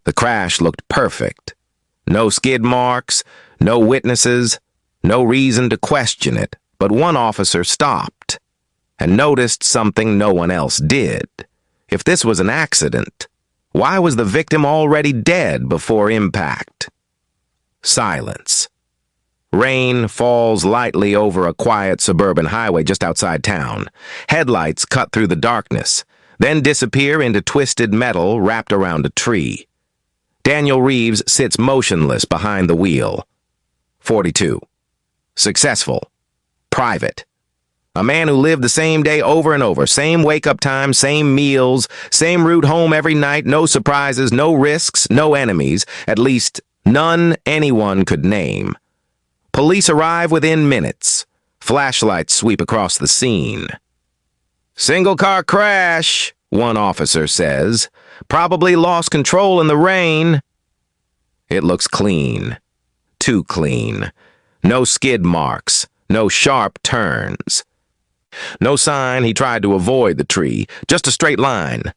The crash looked perfect. No skid marks, no witnesses, no reason to question it, but one officer stopped and noticed something no one else did. If this was an accident, why was the victim already dead before impact? Silence. Rain falls lightly over a quiet suburban highway just outside town. Headlights cut through the darkness, then disappear into twisted metal wrapped around a tree. Daniel Reeves sits motionless behind the wheel. 42. Successful. Private. A man who lived the same day over and over, same wake-up time, same meals, same route home every night, no surprises, no risks, no enemies, at least none anyone could name. Police arrive within minutes. Flashlights sweep across the scene. "Single-car crash," one officer says. "Probably lost control in the rain." It looks clean. Too clean. No skid marks. No sharp turns. No sign he tried to avoid the tree. Just a straight line,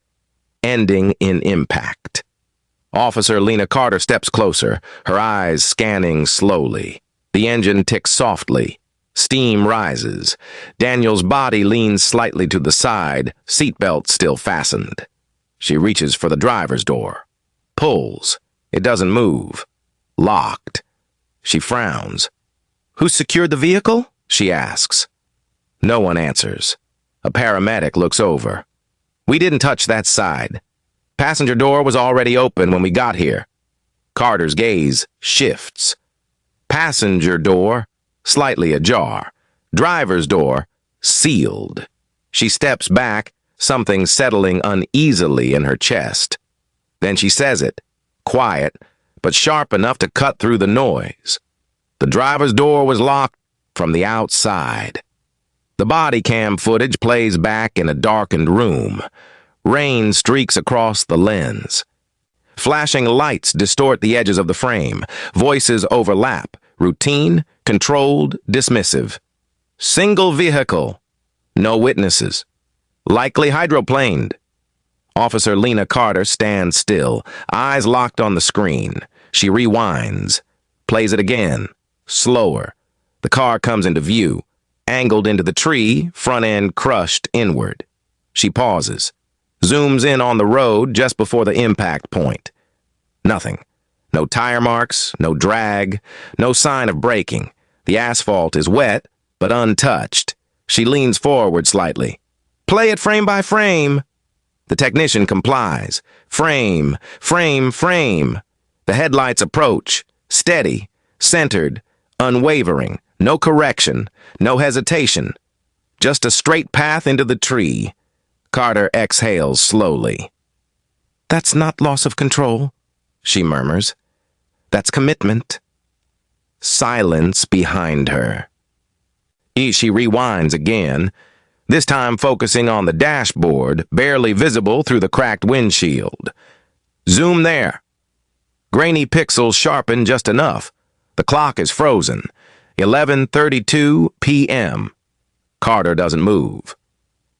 ending in impact. Officer Lena Carter steps closer, her eyes scanning slowly. The engine ticks softly. Steam rises. Daniel's body leans slightly to the side, seatbelt still fastened. She reaches for the driver's door. Pulls. It doesn't move. Locked. She frowns. "Who secured the vehicle?" she asks. No one answers. A paramedic looks over. "We didn't touch that side. Passenger door was already open when we got here." Carter's gaze shifts. Passenger door, slightly ajar. Driver's door, sealed. She steps back, something settling uneasily in her chest. Then she says it, quiet, but sharp enough to cut through the noise. The driver's door was locked from the outside. The body cam footage plays back in a darkened room. Rain streaks across the lens. Flashing lights distort the edges of the frame. Voices overlap. Routine, controlled, dismissive. Single vehicle. No witnesses. Likely hydroplaned. Officer Lena Carter stands still, eyes locked on the screen. She rewinds. Plays it again. Slower. The car comes into view. Angled into the tree, front end crushed inward. She pauses. Zooms in on the road just before the impact point. Nothing. No tire marks, no drag, no sign of braking. The asphalt is wet, but untouched. She leans forward slightly. "Play it frame by frame." The technician complies. Frame, frame, frame. The headlights approach. Steady, centered, unwavering. No correction, no hesitation. Just a straight path into the tree. Carter exhales slowly. "That's not loss of control," she murmurs. "That's commitment." Silence behind her. She rewinds again, this time focusing on the dashboard, barely visible through the cracked windshield. Zoom there. Grainy pixels sharpen just enough. The clock is frozen. 11:32 p.m. Carter doesn't move.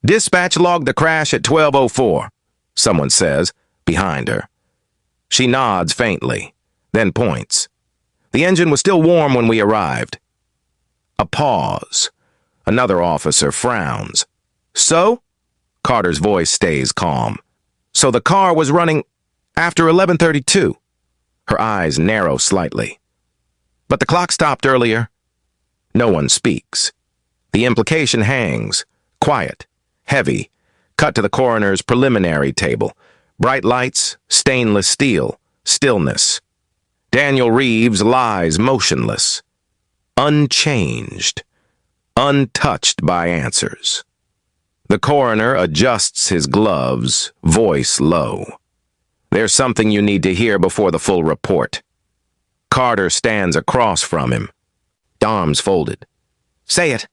"Dispatch logged the crash at 12:04, someone says, behind her. She nods faintly, then points. The engine was still warm when we arrived. A pause. Another officer frowns. "So?" Carter's voice stays calm. "So the car was running after 11:32. Her eyes narrow slightly. "But the clock stopped earlier." No one speaks. The implication hangs, quiet, heavy, cut to the coroner's preliminary table. Bright lights, stainless steel, stillness. Daniel Reeves lies motionless, unchanged, untouched by answers. The coroner adjusts his gloves, voice low. "There's something you need to hear before the full report." Carter stands across from him, arms folded. "Say it."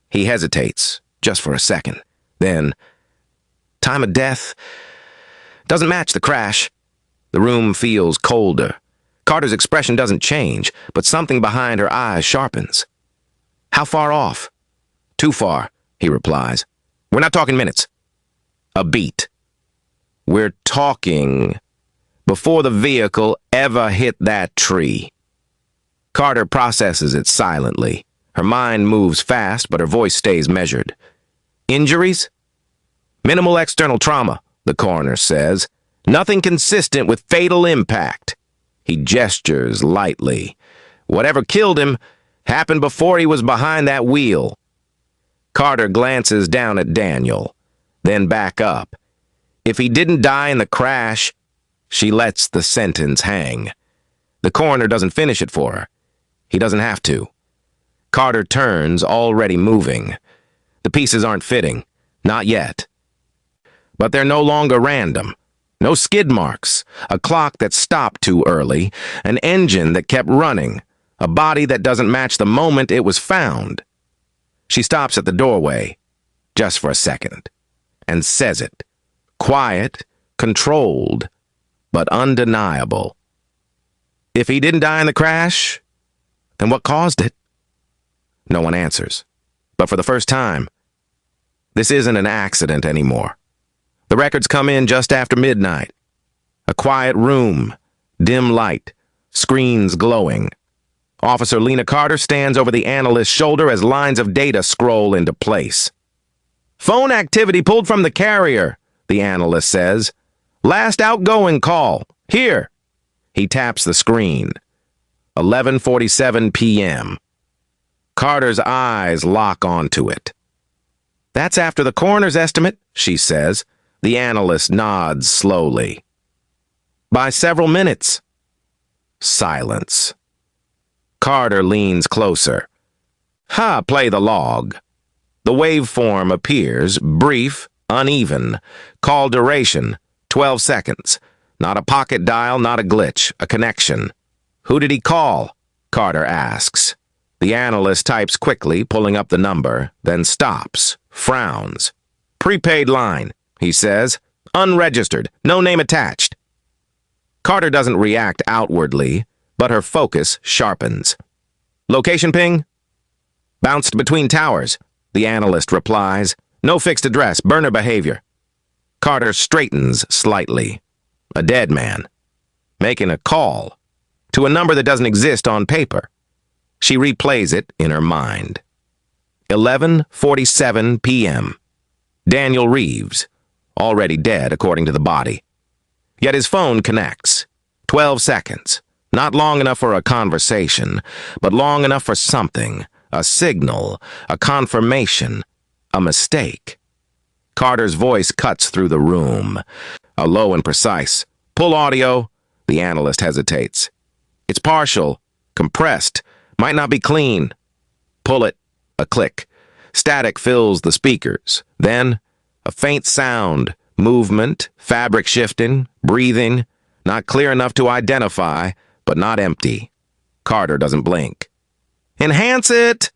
He hesitates, just for a second. Then, "Time of death doesn't match the crash." The room feels colder. Carter's expression doesn't change, but something behind her eyes sharpens. "How far off?" "Too far. he replies. We're not talking minutes. A beat. We're talking before the vehicle ever hit that tree. Carter processes it silently. Her mind moves fast, but her voice stays measured. Injuries? Minimal external trauma, the coroner says. Nothing consistent with fatal impact. He gestures lightly. Whatever killed him happened before he was behind that wheel. Carter glances down at Daniel, then back up. If he didn't die in the crash, she lets the sentence hang. The coroner doesn't finish it for her. He doesn't have to. Carter turns, already moving. The pieces aren't fitting. Not yet. But they're no longer random. No skid marks. A clock that stopped too early. An engine that kept running. A body that doesn't match the moment it was found. She stops at the doorway, just for a second, and says it. Quiet, controlled, but undeniable. If he didn't die in the crash, then what caused it? No one answers. But for the first time, this isn't an accident anymore. The records come in just after midnight. A quiet room, dim light, screens glowing. Officer Lena Carter stands over the analyst's shoulder as lines of data scroll into place. Phone activity pulled from the carrier, the analyst says. Last outgoing call. Here. He taps the screen. 11:47 p.m. Carter's eyes lock onto it. That's after the coroner's estimate, she says. The analyst nods slowly. By several minutes. Silence. Carter leans closer. Play the log. The waveform appears, brief, uneven. Call duration, 12 seconds. Not a pocket dial, not a glitch, a connection. Who did he call? Carter asks. The analyst types quickly, pulling up the number, then stops, frowns. Prepaid line, he says. Unregistered, no name attached. Carter doesn't react outwardly, but her focus sharpens. Location ping? Bounced between towers, the analyst replies. No fixed address, burner behavior. Carter straightens slightly. A dead man. Making a call. To a number that doesn't exist on paper. She replays it in her mind. 11:47 p.m. Daniel Reeves. Already dead, according to the body. Yet his phone connects. 12 seconds. Not long enough for a conversation, but long enough for something. A signal, a confirmation, a mistake. Carter's voice cuts through the room. A low and precise. Pull audio. The analyst hesitates. It's partial, compressed, might not be clean. Pull it. A click. Static fills the speakers. Then, a faint sound, movement, fabric shifting, breathing, not clear enough to identify, but not empty. Carter doesn't blink. Enhance it!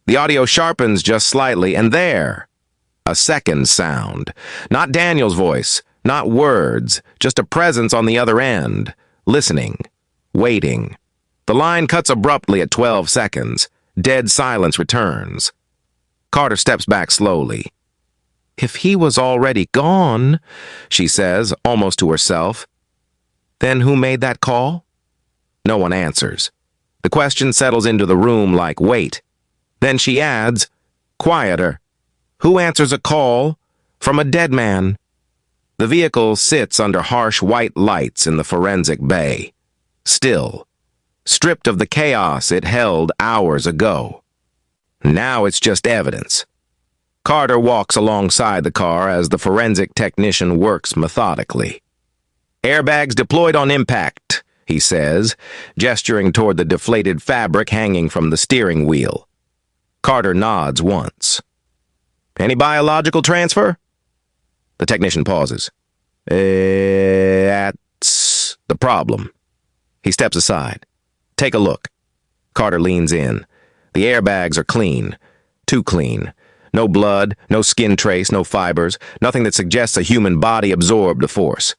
The audio sharpens just slightly, and there, a second sound. Not Daniel's voice, not words, just a presence on the other end, listening, waiting. The line cuts abruptly at 12 seconds. Dead silence returns. Carter steps back slowly. If he was already gone, she says, almost to herself, then who made that call? No one answers. The question settles into the room like weight. Then she adds, quieter. Who answers a call from a dead man? The vehicle sits under harsh white lights in the forensic bay. Still, stripped of the chaos it held hours ago. Now it's just evidence. Carter walks alongside the car as the forensic technician works methodically. Airbags deployed on impact, he says, gesturing toward the deflated fabric hanging from the steering wheel. Carter nods once. Any biological transfer? The technician pauses. That's the problem. He steps aside. Take a look. Carter leans in. The airbags are clean. Too clean. No blood, no skin trace, no fibers, nothing that suggests a human body absorbed the force.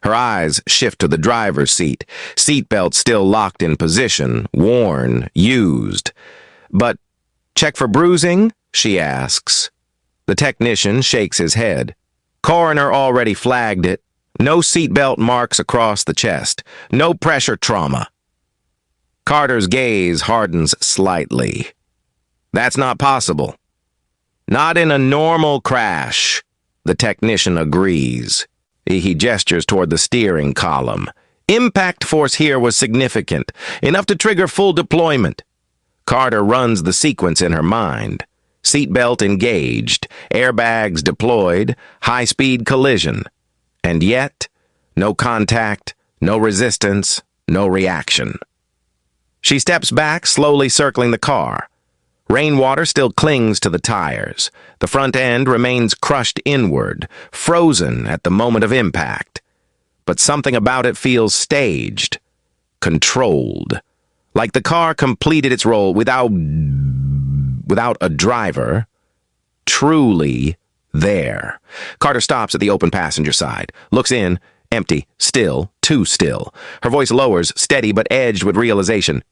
Her eyes shift to the driver's seat. Seatbelt still locked in position, worn, used. But check for bruising? She asks. The technician shakes his head. Coroner already flagged it. No seatbelt marks across the chest. No pressure trauma. Carter's gaze hardens slightly. That's not possible. Not in a normal crash. The technician agrees. He gestures toward the steering column. Impact force here was significant, enough to trigger full deployment. Carter runs the sequence in her mind. Seatbelt engaged, airbags deployed, high-speed collision. And yet, no contact, no resistance, no reaction. She steps back, slowly circling the car. Rainwater still clings to the tires. The front end remains crushed inward, frozen at the moment of impact. But something about it feels staged, controlled. Like the car completed its role without a driver, truly there. Carter stops at the open passenger side, looks in, empty, still, too still. Her voice lowers, steady but edged with realization.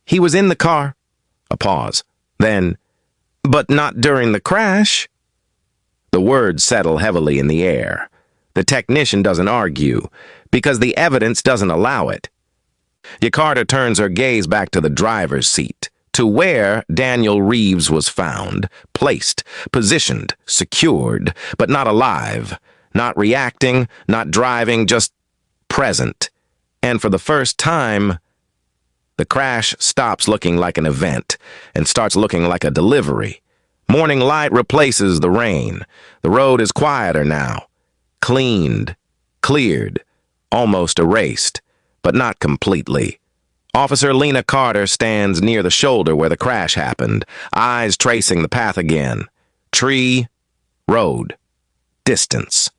He was in the car. A pause. Then, but not during the crash. The words settle heavily in the air. The technician doesn't argue, because the evidence doesn't allow it. Carter turns her gaze back to the driver's seat, to where Daniel Reeves was found, placed, positioned, secured, but not alive, not reacting, not driving, just present. And for the first time, the crash stops looking like an event and starts looking like a delivery. Morning light replaces the rain. The road is quieter now. Cleaned, cleared, almost erased, but not completely. Officer Lena Carter stands near the shoulder where the crash happened, eyes tracing the path again. Tree, road, distance.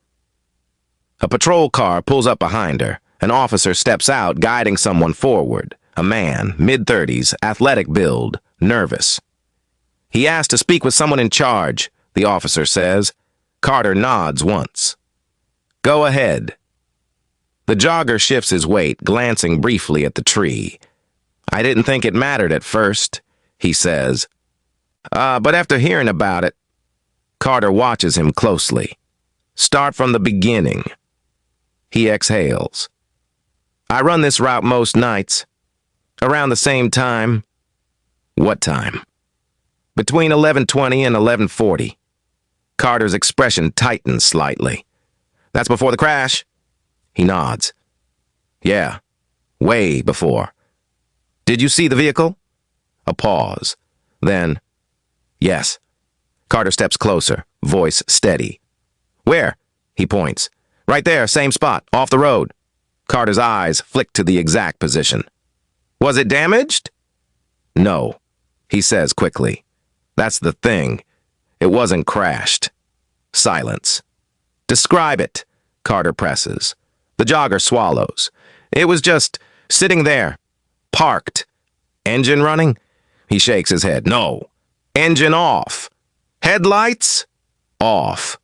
A patrol car pulls up behind her. An officer steps out, guiding someone forward. A man, mid-30s, athletic build, nervous. He asked to speak with someone in charge, the officer says. Carter nods once. Go ahead. The jogger shifts his weight, glancing briefly at the tree. I didn't think it mattered at first, he says. But after hearing about it, Carter watches him closely. Start from the beginning. He exhales. I run this route most nights. Around the same time. What time? Between 11:20 and 11:40. Carter's expression tightens slightly. That's before the crash? He nods. Yeah, way before. Did you see the vehicle? A pause. Then, yes. Carter steps closer, voice steady. Where? He points. Right there, same spot, off the road. Carter's eyes flick to the exact position. Was it damaged? No, he says quickly. That's the thing. It wasn't crashed. Silence. Describe it, Carter presses. The jogger swallows. It was just sitting there, parked. Engine running? He shakes his head. No. Engine off. Headlights? Off.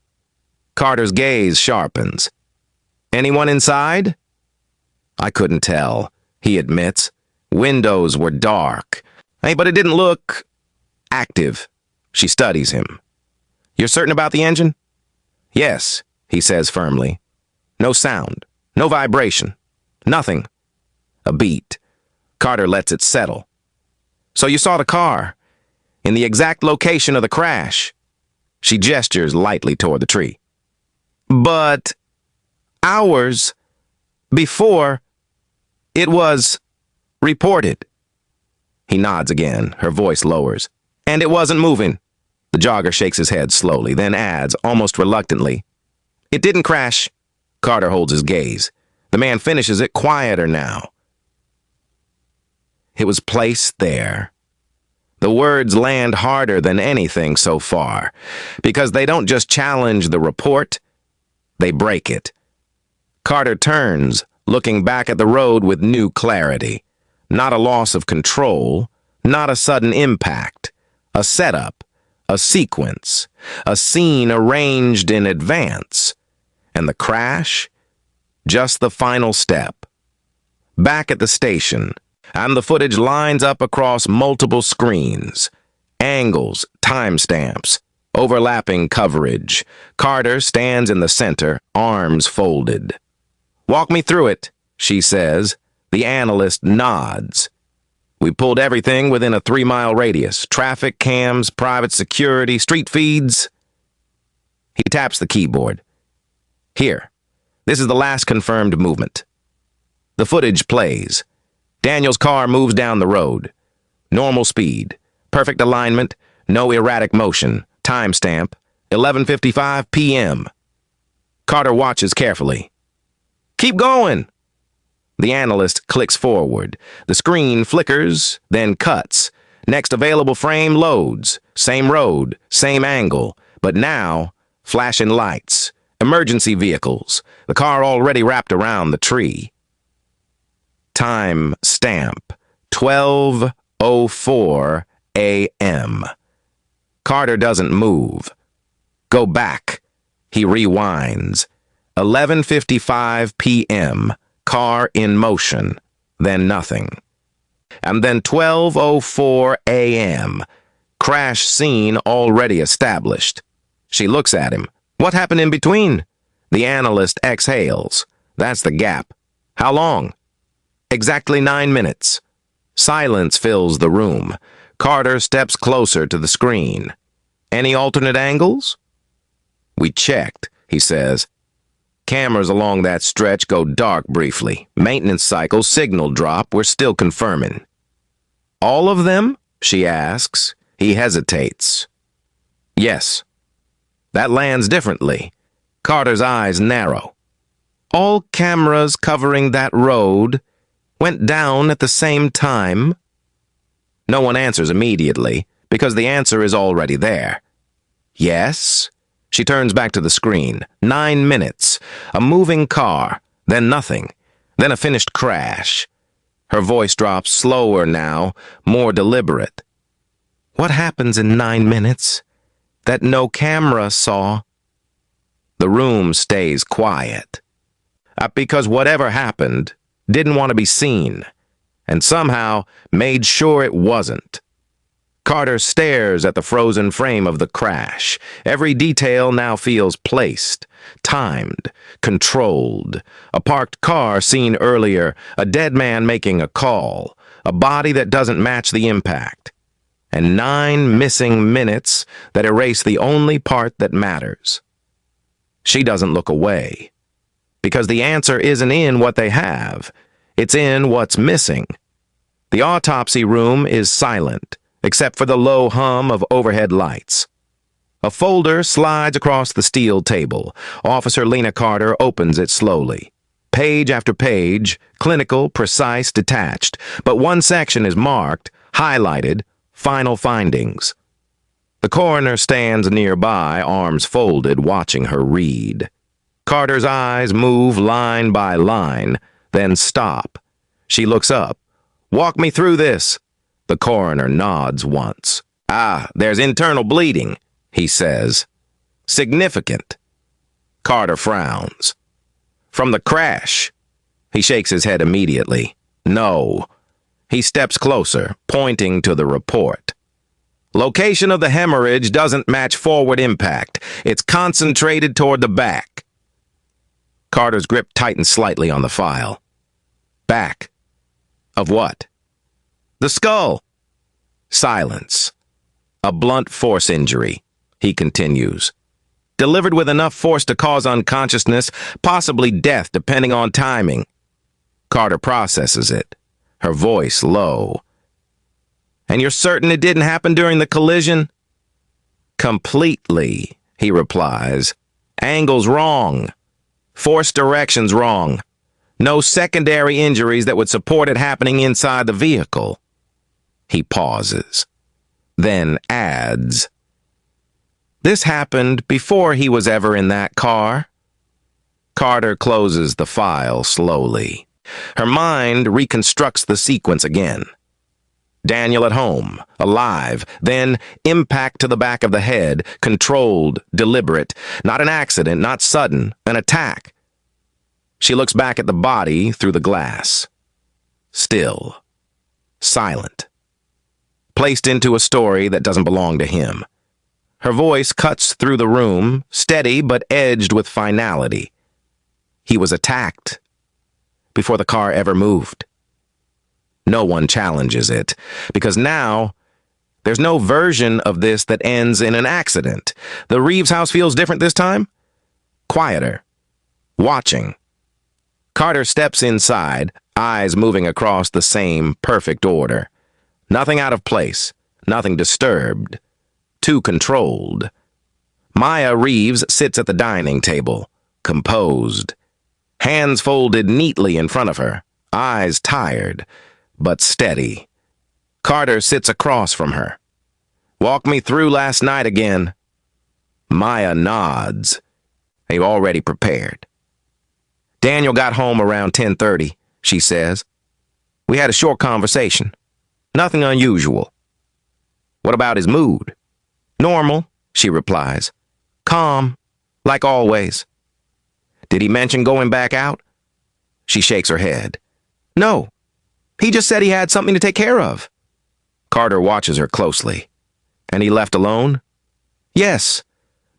Carter's gaze sharpens. Anyone inside? I couldn't tell, he admits. Windows were dark. Hey, but it didn't look active. She studies him. You're certain about the engine? Yes, he says firmly. No sound, no vibration, nothing. A beat. Carter lets it settle. So you saw the car, in the exact location of the crash. She gestures lightly toward the tree. But hours before it was reported. He nods again, her voice lowers. And it wasn't moving. The jogger shakes his head slowly, then adds, almost reluctantly. It didn't crash. Carter holds his gaze. The man finishes it quieter now. It was placed there. The words land harder than anything so far, because they don't just challenge the report, they break it. Carter turns, looking back at the road with new clarity. Not a loss of control, not a sudden impact. A setup, a sequence, a scene arranged in advance. And the crash? Just the final step. Back at the station, and the footage lines up across multiple screens. Angles, timestamps. Overlapping coverage. Carter stands in the center, arms folded. "Walk me through it," she says. The analyst nods. "We pulled everything within a 3-mile radius. Traffic cams, private security, street feeds." He taps the keyboard. "Here. This is the last confirmed movement." The footage plays. Daniel's car moves down the road. Normal speed. Perfect alignment. No erratic motion. Timestamp. 11:55 p.m. Carter watches carefully. "Keep going." The analyst clicks forward. The screen flickers, then cuts. Next available frame loads. Same road, same angle, but now flashing lights. Emergency vehicles. The car already wrapped around the tree. Time stamp. 12:04 a.m. Carter doesn't move. "Go back." He rewinds. 11:55 p.m. Car in motion. Then nothing. And then 12:04 a.m. Crash scene already established. She looks at him. "What happened in between?" The analyst exhales. "That's the gap." "How long?" "Exactly 9 minutes." Silence fills the room. Carter steps closer to the screen. "Any alternate angles?" "We checked," he says. "Cameras along that stretch go dark briefly. Maintenance cycle, signal drop, we're still confirming." "All of them?" she asks. He hesitates. "Yes." That lands differently. Carter's eyes narrow. "All cameras covering that road went down at the same time?" No one answers immediately, because the answer is already there. "Yes." She turns back to the screen. 9 minutes. A moving car. Then nothing. Then a finished crash. Her voice drops slower now, more deliberate. "What happens in 9 minutes that no camera saw?" The room stays quiet. Because whatever happened didn't want to be seen, and somehow made sure it wasn't. Carter stares at the frozen frame of the crash. Every detail now feels placed, timed, controlled. A parked car seen earlier, a dead man making a call, a body that doesn't match the impact, and 9 missing minutes that erase the only part that matters. She doesn't look away, because the answer isn't in what they have. It's in what's missing. The autopsy room is silent, except for the low hum of overhead lights. A folder slides across the steel table. Officer Lena Carter opens it slowly. Page after page, clinical, precise, detached, but one section is marked, highlighted, final findings. The coroner stands nearby, arms folded, watching her read. Carter's eyes move line by line, then stop. She looks up. "Walk me through this." The coroner nods once. "There's internal bleeding," he says. "Significant." Carter frowns. "From the crash?" He shakes his head immediately. "No." He steps closer, pointing to the report. "Location of the hemorrhage doesn't match forward impact. It's concentrated toward the back." Carter's grip tightens slightly on the file. "Back? Of what?" "The skull." Silence. "A blunt force injury," he continues. "Delivered with enough force to cause unconsciousness, possibly death depending on timing." Carter processes it, her voice low. "And you're certain it didn't happen during the collision?" "Completely," he replies. "Angle's wrong. Force direction's wrong. No secondary injuries that would support it happening inside the vehicle." He pauses, then adds, "This happened before he was ever in that car." Carter closes the file slowly. Her mind reconstructs the sequence again. Daniel at home, alive, then impact to the back of the head, controlled, deliberate, not an accident, not sudden, an attack. She looks back at the body through the glass. Still. Silent. Placed into a story that doesn't belong to him. Her voice cuts through the room, steady but edged with finality. He was attacked before the car ever moved. No one challenges it, because now there's no version of this that ends in an accident. The Reeves house feels different this time. Quieter. Watching. Carter steps inside, eyes moving across the same perfect order. Nothing out of place, nothing disturbed. Too controlled. Maya Reeves sits at the dining table, composed. Hands folded neatly in front of her, eyes tired, but steady. Carter sits across from her. Walk me through last night again. Maya nods. They've already prepared. Daniel got home around 10:30, she says. We had a short conversation. Nothing unusual. What about his mood? Normal, she replies. Calm, like always. Did he mention going back out? She shakes her head. No. He just said he had something to take care of. Carter watches her closely. And he left alone? Yes.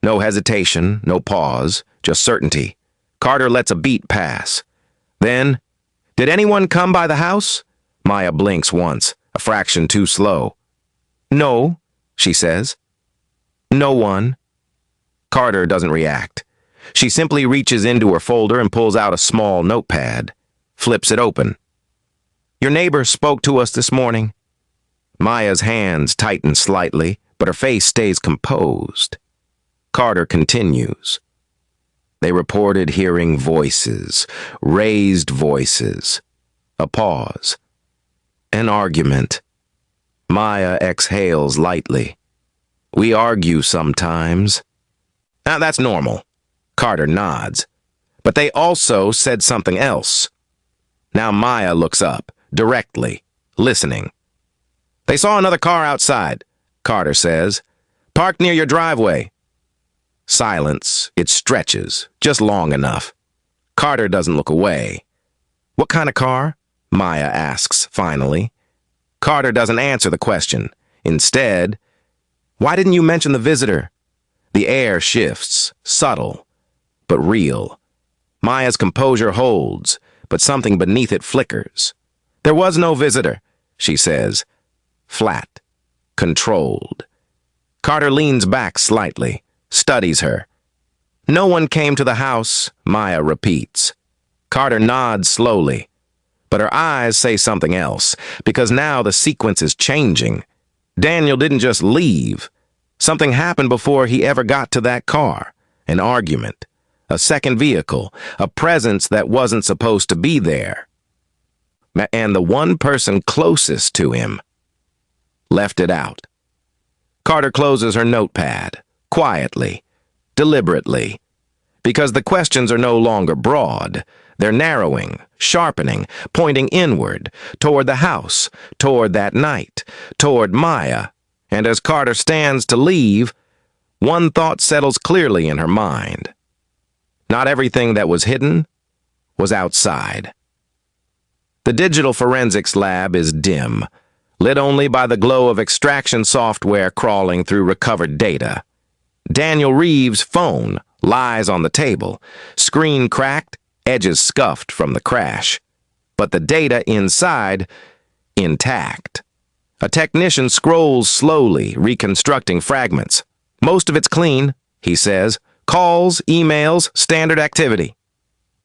No hesitation, no pause, just certainty. Carter lets a beat pass. Then, did anyone come by the house? Maya blinks once, a fraction too slow. No, she says. No one. Carter doesn't react. She simply reaches into her folder and pulls out a small notepad, flips it open. Your neighbor spoke to us this morning. Maya's hands tighten slightly, but her face stays composed. Carter continues. They reported hearing voices, raised voices. A pause. An argument. Maya exhales lightly. We argue sometimes. Now, that's normal. Carter nods. But they also said something else. Now Maya looks up, directly, listening. They saw another car outside, Carter says. Parked near your driveway. Silence. It stretches, just long enough. Carter doesn't look away. What kind of car? Maya asks, finally. Carter doesn't answer the question. Instead, why didn't you mention the visitor? The air shifts, subtle, but real. Maya's composure holds, but something beneath it flickers. There was no visitor, she says. Flat, controlled. Carter leans back slightly, studies her. No one came to the house, Maya repeats. Carter nods slowly, but her eyes say something else, because now the sequence is changing. Daniel didn't just leave. Something happened before he ever got to that car. An argument. A second vehicle. A presence that wasn't supposed to be there. And the one person closest to him left it out. Carter closes her notepad, quietly, deliberately, because the questions are no longer broad. They're narrowing, sharpening, pointing inward, toward the house, toward that night, toward Maya. And as Carter stands to leave, one thought settles clearly in her mind. Not everything that was hidden was outside. The digital forensics lab is dim, lit only by the glow of extraction software crawling through recovered data. Daniel Reeves' phone lies on the table, screen cracked, edges scuffed from the crash. But the data inside, intact. A technician scrolls slowly, reconstructing fragments. Most of it's clean, he says. Calls, emails, standard activity.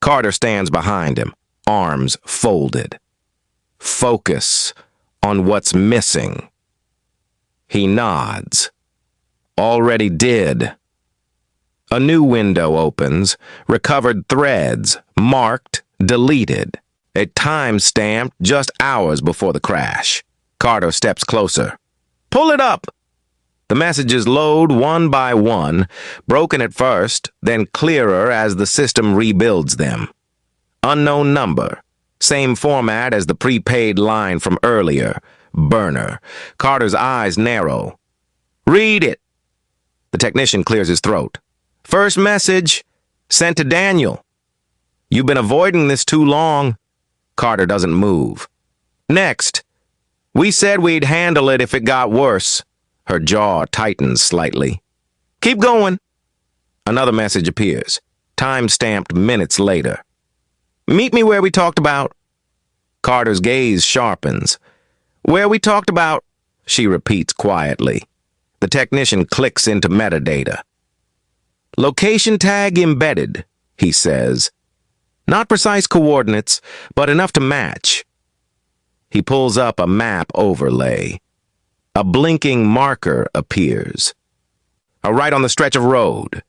Carter stands behind him, arms folded. Focus on what's missing. He nods. Already did. A new window opens, recovered threads, marked, deleted. A time stamp just hours before the crash. Carter steps closer. Pull it up! The messages load one by one, broken at first, then clearer as the system rebuilds them. Unknown number. Same format as the prepaid line from earlier. Burner. Carter's eyes narrow. Read it! The technician clears his throat. First message, sent to Daniel. You've been avoiding this too long. Carter doesn't move. Next. We said we'd handle it if it got worse. Her jaw tightens slightly. Keep going. Another message appears, time-stamped minutes later. Meet me where we talked about. Carter's gaze sharpens. Where we talked about, she repeats quietly. The technician clicks into metadata. Location tag embedded, he says. Not precise coordinates, but enough to match. He pulls up a map overlay. A blinking marker appears. Right on the stretch of road.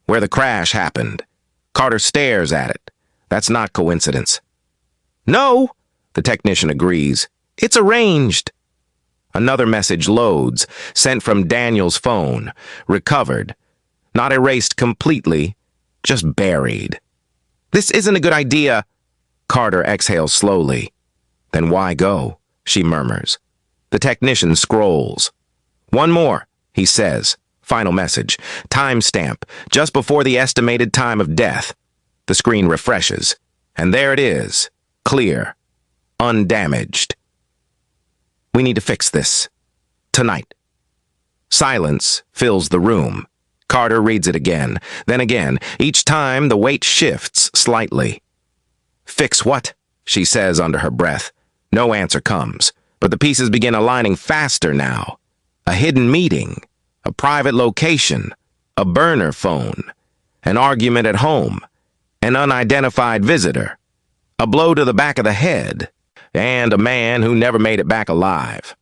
Where the crash happened. Carter stares at it. That's not coincidence. No, the technician agrees. It's arranged. Another message loads, sent from Daniel's phone. Recovered. Not erased completely, just buried. This isn't a good idea. Carter exhales slowly. Then why go? She murmurs. The technician scrolls. One more, he says. Final message. Timestamp, just before the estimated time of death. The screen refreshes. And there it is. Clear. Undamaged. We need to fix this. Tonight. Silence fills the room. Carter reads it again, then again. Each time, the weight shifts slightly. Fix what? She says under her breath. No answer comes, but the pieces begin aligning faster now. A hidden meeting, a private location, a burner phone, an argument at home, an unidentified visitor, a blow to the back of the head, and a man who never made it back alive.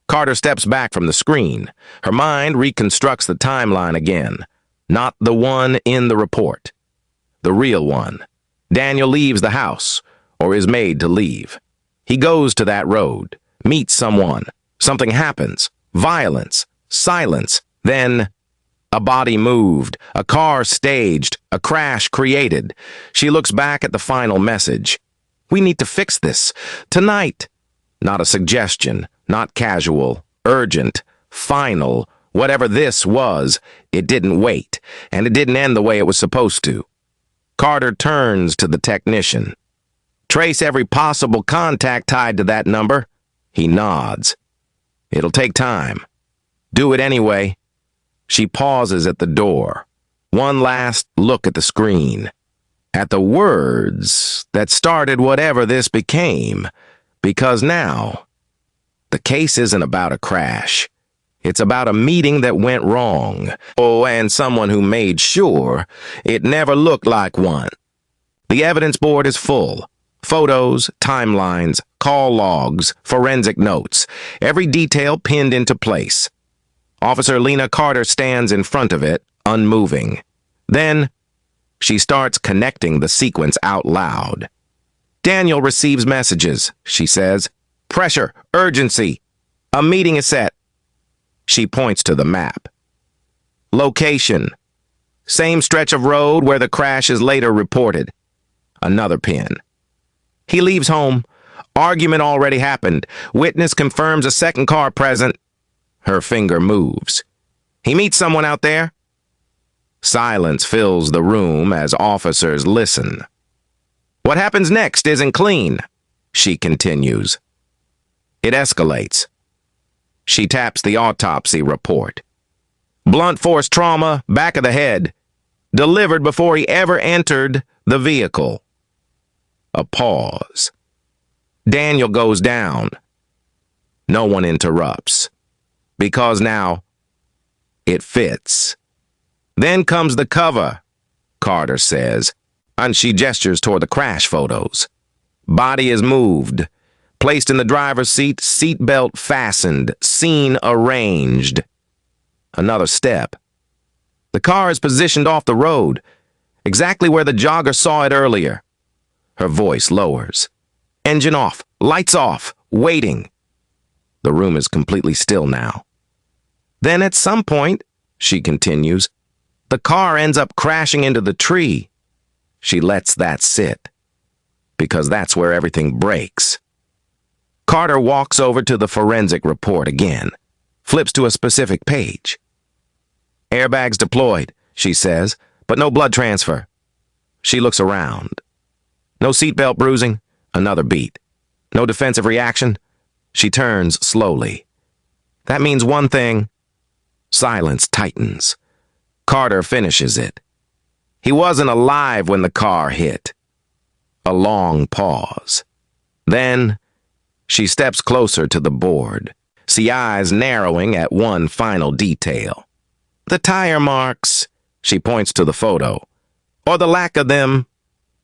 Carter steps back from the screen. Her mind reconstructs the timeline again. Not the one in the report. The real one. Daniel leaves the house, or is made to leave. He goes to that road, meets someone. Something happens. Violence. Silence. Then, a body moved, a car staged, a crash created. She looks back at the final message. We need to fix this. Tonight. Not a suggestion. Not casual, urgent, final, whatever this was, it didn't wait, and it didn't end the way it was supposed to. Carter turns to the technician. Trace every possible contact tied to that number. He nods. It'll take time. Do it anyway. She pauses at the door. One last look at the screen. At the words that started whatever this became. Because now, the case isn't about a crash. It's about a meeting that went wrong. Oh, and someone who made sure it never looked like one. The evidence board is full. Photos, timelines, call logs, forensic notes. Every detail pinned into place. Officer Lena Carter stands in front of it, unmoving. Then, she starts connecting the sequence out loud. Daniel receives messages, she says. Pressure, urgency. A meeting is set. She points to the map. Location. Same stretch of road where the crash is later reported. Another pin. He leaves home. Argument already happened. Witness confirms a second car present. Her finger moves. He meets someone out there. Silence fills the room as officers listen. What happens next isn't clean, she continues. It escalates. She taps the autopsy report. Blunt force trauma, back of the head. Delivered before he ever entered the vehicle. A pause. Daniel goes down. No one interrupts. Because now, it fits. Then comes the cover, Carter says, and she gestures toward the crash photos. Body is moved. Placed in the driver's seat, seatbelt fastened, scene arranged. Another step. The car is positioned off the road, exactly where the jogger saw it earlier. Her voice lowers. Engine off, lights off, waiting. The room is completely still now. Then at some point, she continues, the car ends up crashing into the tree. She lets that sit, because that's where everything breaks. Carter walks over to the forensic report again, flips to a specific page. Airbags deployed, she says, but no blood transfer. She looks around. No seatbelt bruising, another beat. No defensive reaction. She turns slowly. That means one thing. Silence tightens. Carter finishes it. He wasn't alive when the car hit. A long pause. Then, she steps closer to the board, see eyes narrowing at one final detail. The tire marks, she points to the photo, or the lack of them.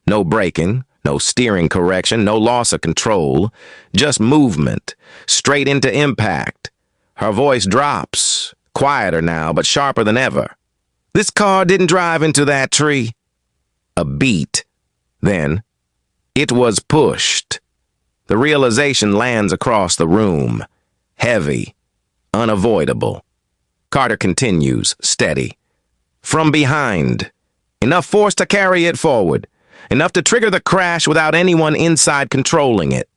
No braking, no steering correction, no loss of control, just movement, straight into impact. Her voice drops, quieter now, but sharper than ever. This car didn't drive into that tree. A beat. Then, it was pushed. The realization lands across the room. Heavy. Unavoidable. Carter continues, steady. From behind. Enough force to carry it forward. Enough to trigger the crash without anyone inside controlling it.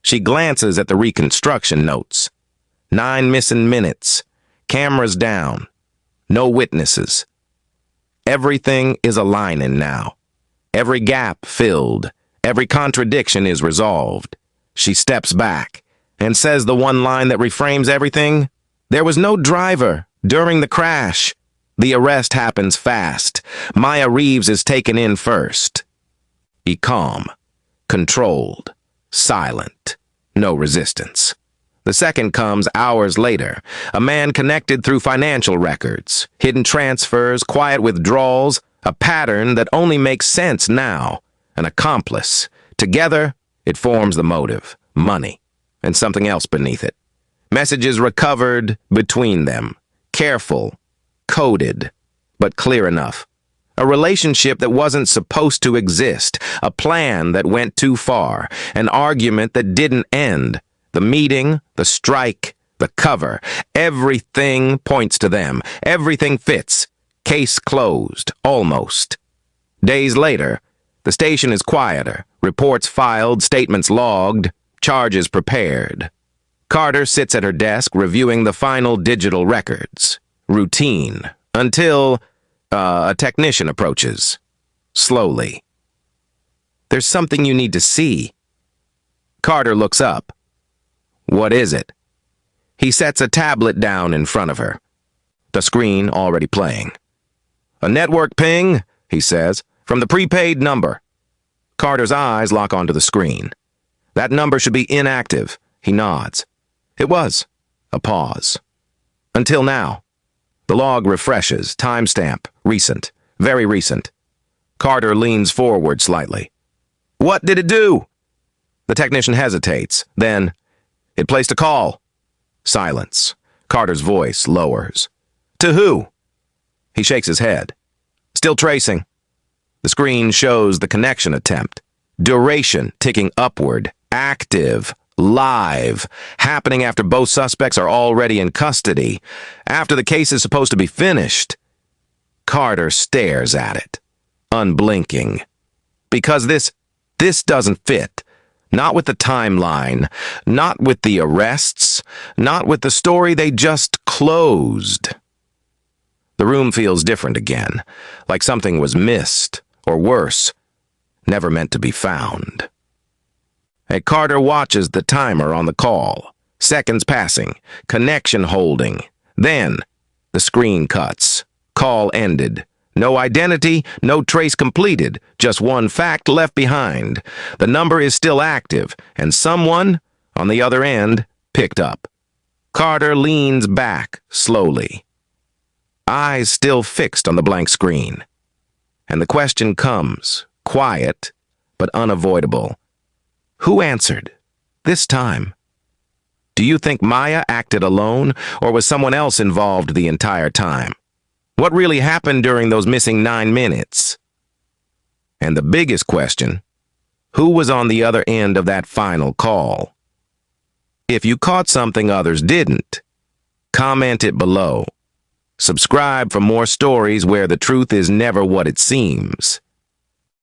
She glances at the reconstruction notes. 9 missing minutes. Cameras down. No witnesses. Everything is aligning now. Every gap filled. Every contradiction is resolved. She steps back and says the one line that reframes everything. There was no driver during the crash. The arrest happens fast. Maya Reeves is taken in first. He calm, controlled, silent, no resistance. The second comes hours later. A man connected through financial records, hidden transfers, quiet withdrawals, a pattern that only makes sense now. An accomplice. Together, it forms the motive, money, and something else beneath it. Messages recovered between them. Careful, coded, but clear enough. A relationship that wasn't supposed to exist. A plan that went too far. An argument that didn't end. The meeting, the strike, the cover. Everything points to them. Everything fits. Case closed, almost. Days later, the station is quieter. Reports filed, statements logged, charges prepared. Carter sits at her desk reviewing the final digital records. Routine. Until a technician approaches. Slowly. There's something you need to see. Carter looks up. What is it? He sets a tablet down in front of her. The screen already playing. A network ping, he says, from the prepaid number. Carter's eyes lock onto the screen. That number should be inactive. He nods. It was. A pause. Until now. The log refreshes. Timestamp. Recent. Very recent. Carter leans forward slightly. What did it do? The technician hesitates. Then, it placed a call. Silence. Carter's voice lowers. To who? He shakes his head. Still tracing. The screen shows the connection attempt. Duration ticking upward. Active. Live. Happening after both suspects are already in custody. After the case is supposed to be finished. Carter stares at it. Unblinking. Because this doesn't fit. Not with the timeline. Not with the arrests. Not with the story they just closed. The room feels different again. Like something was missed. Or worse, never meant to be found. Carter watches the timer on the call. Seconds passing. Connection holding. Then, the screen cuts. Call ended. No identity, no trace completed. Just one fact left behind. The number is still active, and someone, on the other end, picked up. Carter leans back, slowly. Eyes still fixed on the blank screen. And the question comes, quiet, but unavoidable. Who answered? This time. Do you think Maya acted alone, or was someone else involved the entire time? What really happened during those missing 9 minutes? And the biggest question, who was on the other end of that final call? If you caught something others didn't, comment it below. Subscribe for more stories where the truth is never what it seems.